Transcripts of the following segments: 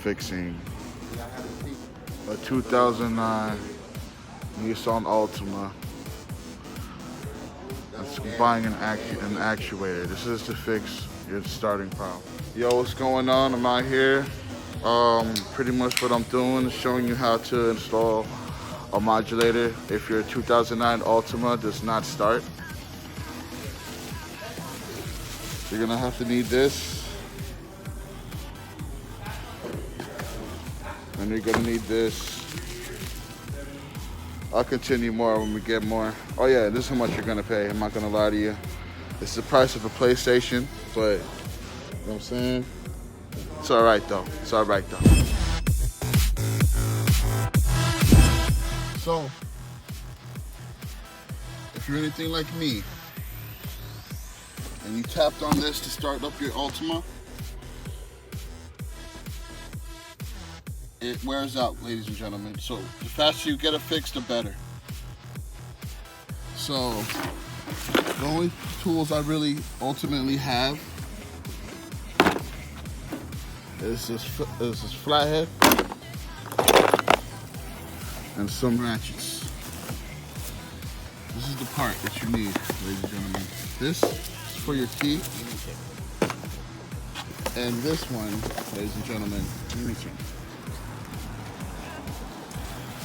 fixing a 2009 Nissan Altima. It's buying an actuator. This is to fix your starting problem. Yo, what's going on? I'm out here. Pretty much what I'm doing is showing you how to install a modulator if your 2009 Altima does not start. So you're gonna have to need this, and you're gonna need this. I'll continue more when we get more. Oh yeah, this is how much you're gonna pay. I'm not gonna lie to you. It's the price of a PlayStation, but you know what I'm saying? It's all right though. It's all right though. So, if you're anything like me, and you tapped on this to start up your Altima, it wears out, ladies and gentlemen. So the faster you get it fixed, the better. So the only tools I really ultimately have is this flathead and some ratchets. This is the part that you need, ladies and gentlemen. This is for your key, and this one, ladies and gentlemen,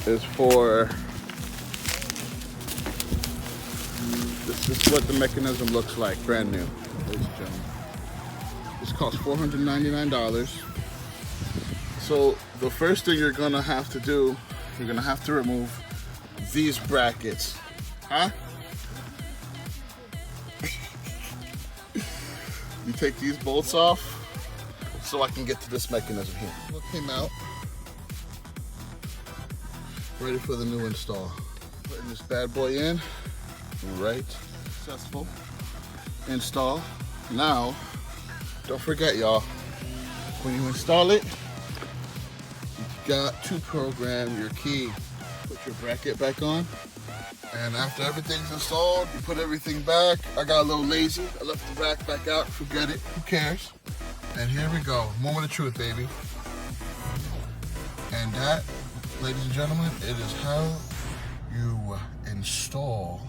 is for, this is what the mechanism looks like, brand new, ladies and gentlemen. This costs $499. So the first thing you're gonna have to do, you're gonna have to remove these brackets. Huh? You take these bolts off so I can get to this mechanism here. What came out, ready for the new install. Putting this bad boy in, right, successful install. Now, don't forget y'all, when you install it, you got to program your key. Put your bracket back on, and after everything's installed, you put everything back. I got a little lazy, I left the rack back out, forget it, who cares? And here we go, moment of truth, baby. And that, ladies and gentlemen, it is how you install